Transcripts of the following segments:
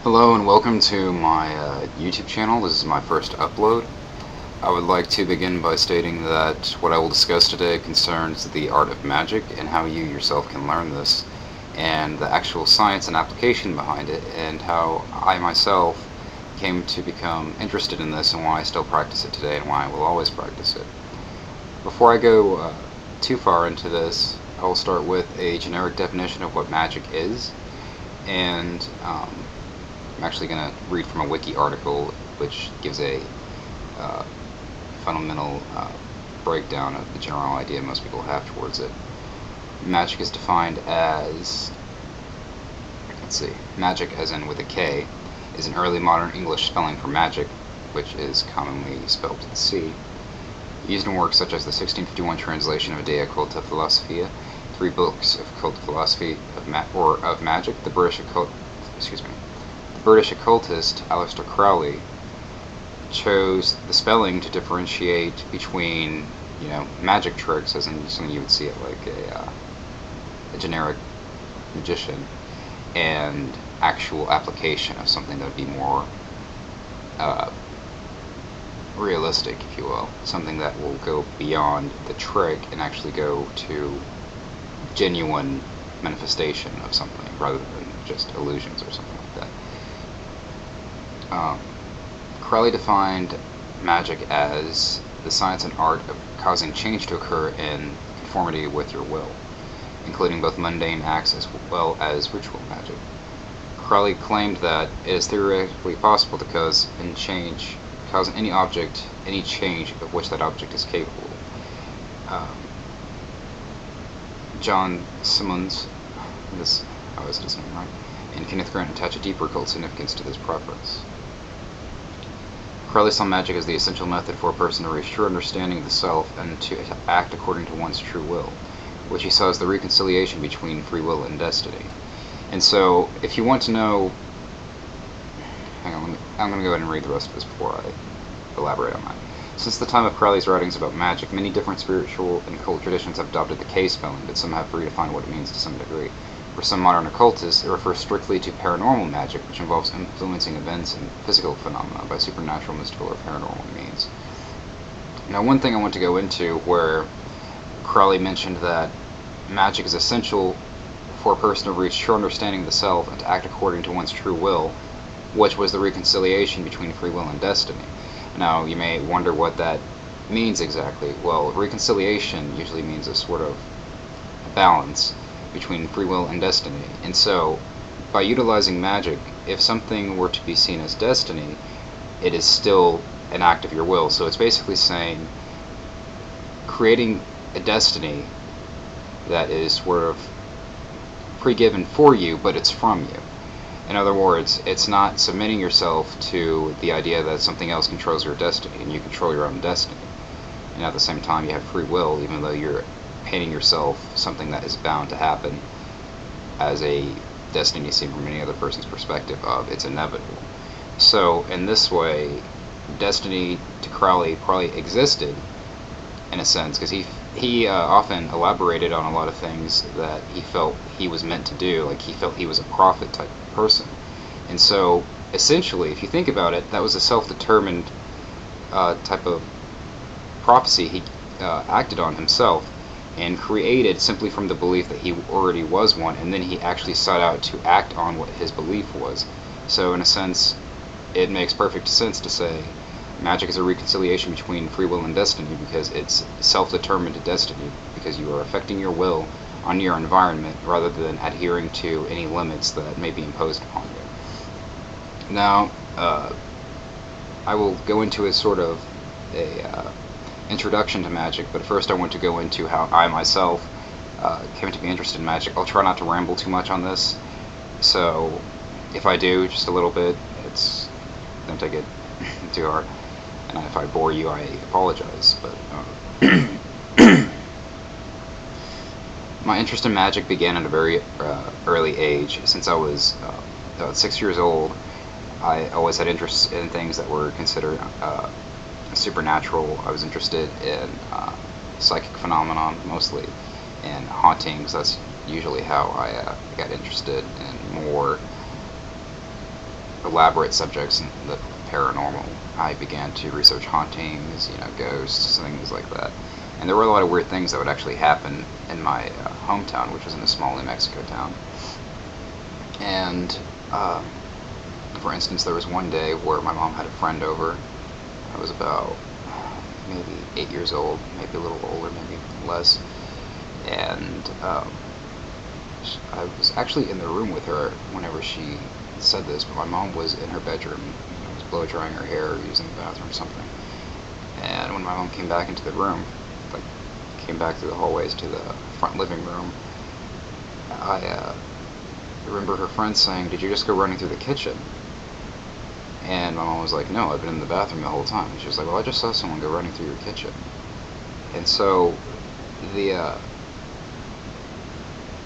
Hello and welcome to my YouTube channel. This is my first upload. I would like to begin by stating that what I will discuss today concerns the art of magic and how you yourself can learn this, and the actual science and application behind it, and how I myself came to become interested in this and why I still practice it today and why I will always practice it. Before I go too far into this, I will start with a generic definition of what magic is, and I'm actually going to read from a wiki article which gives a uh, fundamental breakdown of the general idea most people have towards it. Magic is defined as, magic as in with a K, is an early modern English spelling for magic, which is commonly spelled with C. Used in works such as the 1651 translation of De Occulta Philosophia, 3 books of occult philosophy of magic, the British occultist Aleister Crowley chose the spelling to differentiate between, magic tricks, as in something you would see at like a generic magician, and actual application of something that would be more realistic, if you will. Something that will go beyond the trick and actually go to genuine manifestation of something rather than just illusions or something like that. Crowley defined magic as the science and art of causing change to occur in conformity with your will, including both mundane acts as well as ritual magic. Crowley claimed that it is theoretically possible to cause in any object any change of which that object is capable. John Simmons, I always his name right, and Kenneth Grant attach a deeper occult significance to this preference. Crowley saw magic as the essential method for a person to reach true understanding of the self and to act according to one's true will, which he saw as the reconciliation between free will and destiny. And so, if you want to know, I'm going to go ahead and read the rest of this before I elaborate on that. Since the time of Crowley's writings about magic, many different spiritual and occult traditions have adopted the K spelling, but some have redefined what it means to some degree. For some modern occultists, it refers strictly to paranormal magic, which involves influencing events and physical phenomena by supernatural, mystical, or paranormal means. Now, one thing I want to go into where Crowley mentioned that magic is essential for a person to reach true understanding of the self and to act according to one's true will, which was the reconciliation between free will and destiny. Now, you may wonder what that means exactly. Well, reconciliation usually means a sort of balance between free will and destiny. And so, by utilizing magic, if something were to be seen as destiny, it is still an act of your will. So it's basically saying, creating a destiny that is sort of pre-given for you, but it's from you. In other words, it's not submitting yourself to the idea that something else controls your destiny, and you control your own destiny. And at the same time, you have free will, even though you're painting yourself something that is bound to happen as a destiny seen from any other person's perspective of it's inevitable. So in this way, destiny to Crowley probably existed in a sense, because he often elaborated on a lot of things that he felt he was meant to do. Like, he felt he was a prophet type person. And so essentially, if you think about it, that was a self-determined type of prophecy he acted on himself and created simply from the belief that he already was one, and then he actually sought out to act on what his belief was. So in a sense, it makes perfect sense to say magic is a reconciliation between free will and destiny, because it's self-determined destiny, because you are affecting your will on your environment rather than adhering to any limits that may be imposed upon you. Now, I will go into a sort of a introduction to magic, but first I want to go into how I myself came to be interested in magic. I'll try not to ramble too much on this, so if I do just a little bit, don't take it too hard, and if I bore you, I apologize. But my interest in magic began at a very early age. Since I was about 6 years old, I always had interest in things that were considered supernatural. I was interested in psychic phenomenon mostly, and hauntings. That's usually how I got interested in more elaborate subjects in the paranormal. I began to research hauntings, ghosts, things like that. And there were a lot of weird things that would actually happen in my hometown, which was in a small New Mexico town. And for instance, there was one day where my mom had a friend over. I was about maybe 8 years old, maybe a little older, maybe less. And I was actually in the room with her whenever she said this, but my mom was in her bedroom, was blow drying her hair or using the bathroom or something. And when my mom came back into the room, like came back through the hallways to the front living room, I remember her friend saying, "Did you just go running through the kitchen?" And my mom was like, "No, I've been in the bathroom the whole time." And she was like, "Well, I just saw someone go running through your kitchen." And so the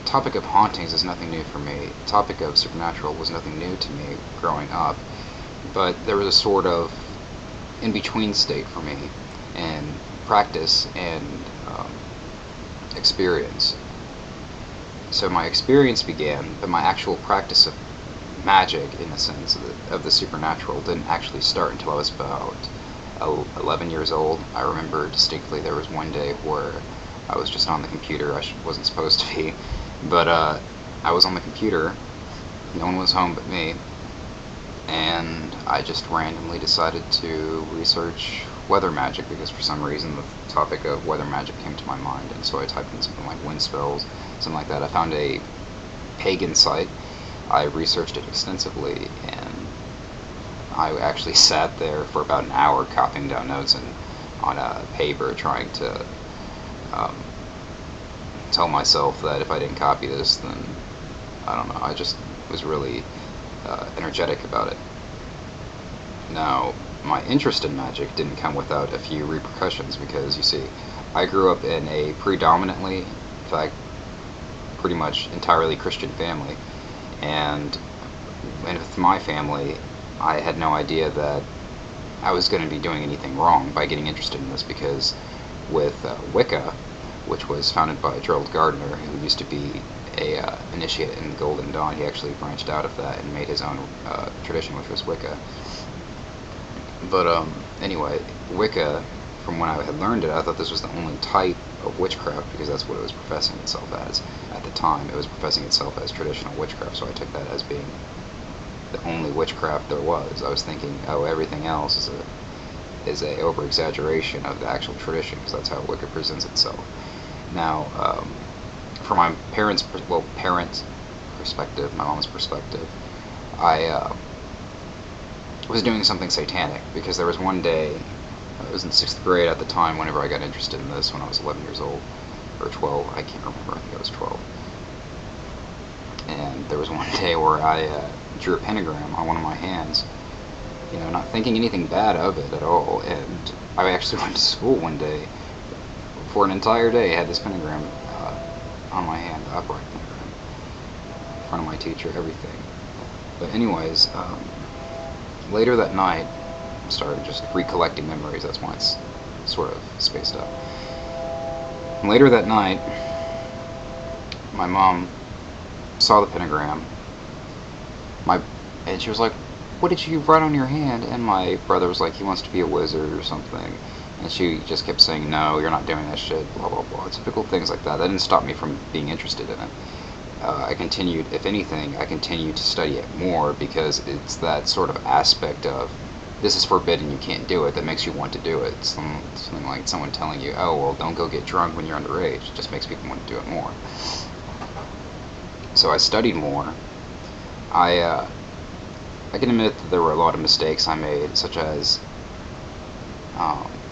topic of hauntings is nothing new for me. The topic of supernatural was nothing new to me growing up. But there was a sort of in-between state for me in practice and experience. So my experience began, but my actual practice of magic, in a sense, of the supernatural, didn't actually start until I was about 11 years old. I remember distinctly there was one day where I was just on the computer. I wasn't supposed to be, but I was on the computer. No one was home but me, and I just randomly decided to research weather magic because for some reason the topic of weather magic came to my mind, and so I typed in something like wind spells, something like that. I found a pagan site. I researched it extensively, and I actually sat there for about an hour copying down notes on a paper, trying to tell myself that if I didn't copy this, then I don't know. I just was really energetic about it. Now, my interest in magic didn't come without a few repercussions because, you see, I grew up in a predominantly, in fact, pretty much entirely Christian family, and with my family, I had no idea that I was going to be doing anything wrong by getting interested in this, because with Wicca, which was founded by Gerald Gardner, who used to be a initiate in the Golden Dawn, he actually branched out of that and made his own tradition, which was Wicca. But anyway, Wicca, from when I had learned it, I thought this was the only type of witchcraft because that's what it was professing itself as. At the time, it was professing itself as traditional witchcraft, so I took that as being the only witchcraft there was. I was thinking, oh, everything else is a over-exaggeration of the actual tradition, because that's how Wicca presents itself. Now, from my parents' perspective, my mom's perspective, I was doing something satanic, because there was one day, I was in 6th grade at the time, whenever I got interested in this, when I was 11 years old, or 12, I can't remember, I think I was 12. And there was one day where I drew a pentagram on one of my hands, not thinking anything bad of it at all, and I actually went to school one day, for an entire day, I had this pentagram on my hand, the upright pentagram, in front of my teacher, everything. But anyways, later that night, started just recollecting memories, that's why it's sort of spaced out. Later that night, my mom saw the pentagram, and she was like, "What did you write on your hand?" And my brother was like, "He wants to be a wizard or something." And she just kept saying, "No, you're not doing that shit, blah, blah, blah." Typical things like that. That didn't stop me from being interested in it. I continued, if anything, I continued to study it more, because it's that sort of aspect of, this is forbidden, you can't do it, that makes you want to do it. Something like someone telling you, oh, well, don't go get drunk when you're underage. It just makes people want to do it more. So I studied more. I can admit that there were a lot of mistakes I made, such as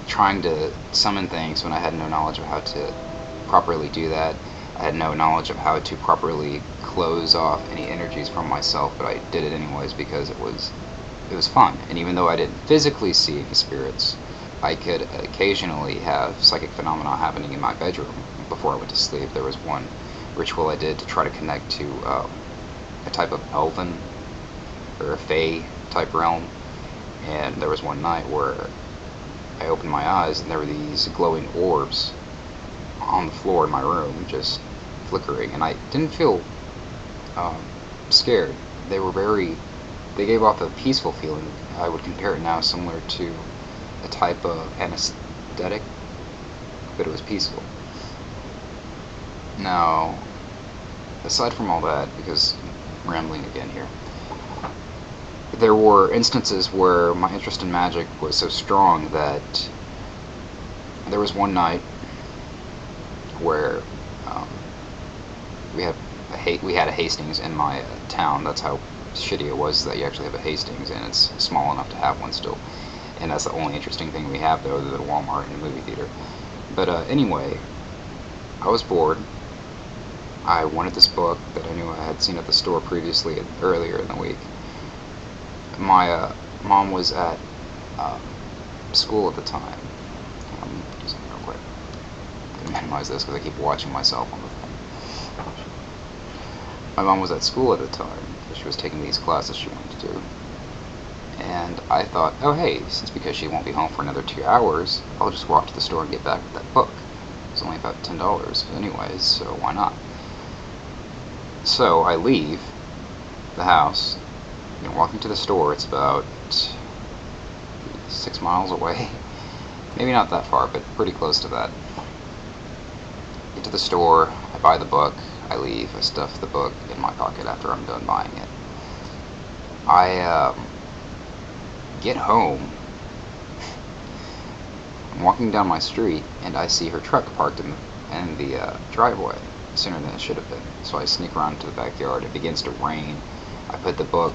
trying to summon things when I had no knowledge of how to properly do that. I had no knowledge of how to properly close off any energies from myself, but I did it anyways because it was fun. And even though I didn't physically see any spirits, I could occasionally have psychic phenomena happening in my bedroom before I went to sleep. There was one ritual I did to try to connect to a type of elven or a fae type realm, and there was one night where I opened my eyes and there were these glowing orbs on the floor in my room, just flickering, and I didn't feel scared. They were very they gave off a peaceful feeling. I would compare it now similar to a type of anesthetic, but it was peaceful. Now, aside from all that, because I'm rambling again here, there were instances where my interest in magic was so strong that there was one night where we had a Hastings in my town. That's how shitty it was that you actually have a Hastings, and it's small enough to have one still. And that's the only interesting thing we have there, other than Walmart and a movie theater. But anyway, I was bored. I wanted this book that I knew I had seen at the store previously, earlier in the week. My mom was at school at the time. Do something real quick. I'm going to minimize this because I keep watching myself on the thing. My mom was at school at the time because she was taking these classes she wanted to do. And I thought, oh hey, since because she won't be home for another 2 hours, I'll just walk to the store and get back with that book. It's only about $10 anyways, so why not? So I leave the house, walking to the store. It's about 6 miles away. Maybe not that far, but pretty close to that. Get to the store, I buy the book, I leave, I stuff the book in my pocket after I'm done buying it. I get home, I'm walking down my street, and I see her truck parked in the driveway sooner than it should have been. So I sneak around to the backyard. It begins to rain. I put the book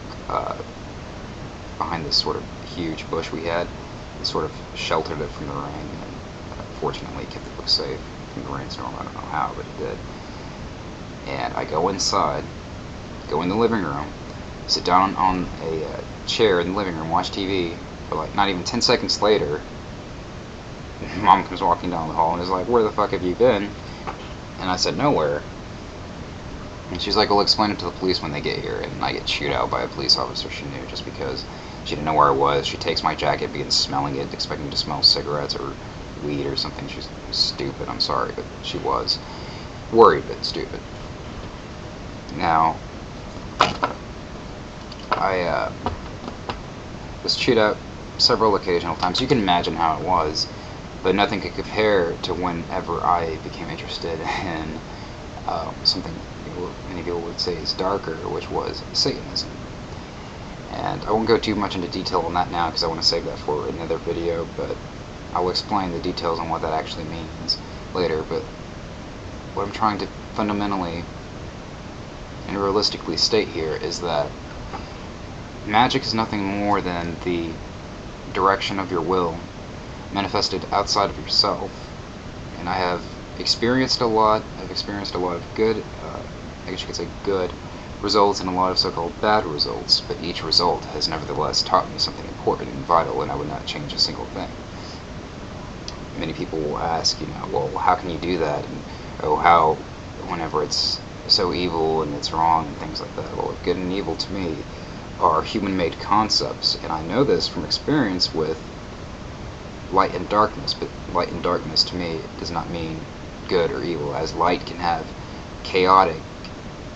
behind this sort of huge bush we had. It sort of sheltered it from the rain, and fortunately kept the book safe from the rainstorm. I don't know how, but it did. And I go inside, go in the living room, sit down on a chair in the living room, watch TV. But like not even 10 seconds later, Mom comes walking down the hall and is like, "Where the fuck have you been?" And I said, "Nowhere." And she's like, "Well, explain it to the police when they get here." And I get chewed out by a police officer she knew just because she didn't know where I was. She takes my jacket, begins smelling it, expecting to smell cigarettes or weed or something. She's stupid, I'm sorry, but she was. Worried, but stupid. Now, I was chewed out several occasional times. You can imagine how it was, but nothing could compare to whenever I became interested in something many people would say is darker, which was Satanism. And I won't go too much into detail on that now because I want to save that for another video, but I'll explain the details on what that actually means later. But what I'm trying to fundamentally and realistically state here is that magic is nothing more than the direction of your will manifested outside of yourself. And I have experienced a lot. I've experienced a lot of good, I guess you could say good results, and a lot of so-called bad results, but each result has nevertheless taught me something important and vital, and I would not change a single thing. Many people will ask, well, how can you do that? And, oh, how, whenever it's so evil and it's wrong and things like that. Well, good and evil to me are human-made concepts, and I know this from experience with light and darkness, but light and darkness to me does not mean good or evil, as light can have chaotic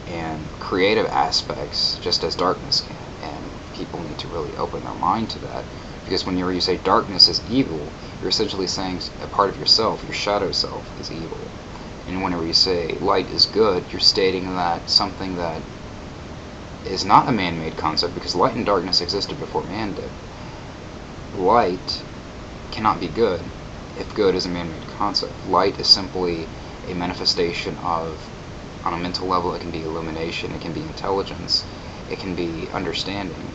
and creative aspects just as darkness can, and people need to really open their mind to that, because whenever you say darkness is evil, you're essentially saying a part of yourself, your shadow self, is evil. And whenever you say light is good, you're stating that something that is not a man-made concept, because light and darkness existed before man did. Light cannot be good if good is a man-made concept. Light is simply a manifestation of, on a mental level, it can be illumination, it can be intelligence, it can be understanding.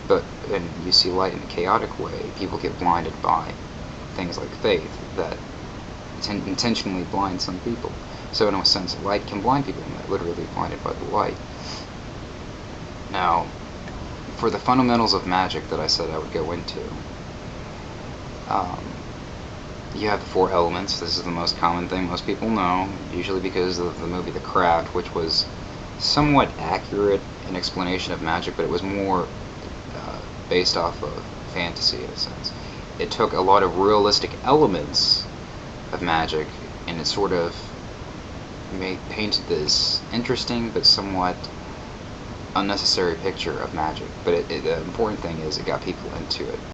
But when you see light in a chaotic way, people get blinded by things like faith that intentionally blind some people. So in a sense, light can blind people, and they're literally blinded by the light. Now, for the fundamentals of magic that I said I would go into, you have the 4 elements. This is the most common thing most people know, usually because of the movie The Craft, which was somewhat accurate in explanation of magic, but it was more based off of fantasy in a sense. It took a lot of realistic elements of magic, and it sort of painted this interesting but somewhat unnecessary picture of magic. But the important thing is it got people into it.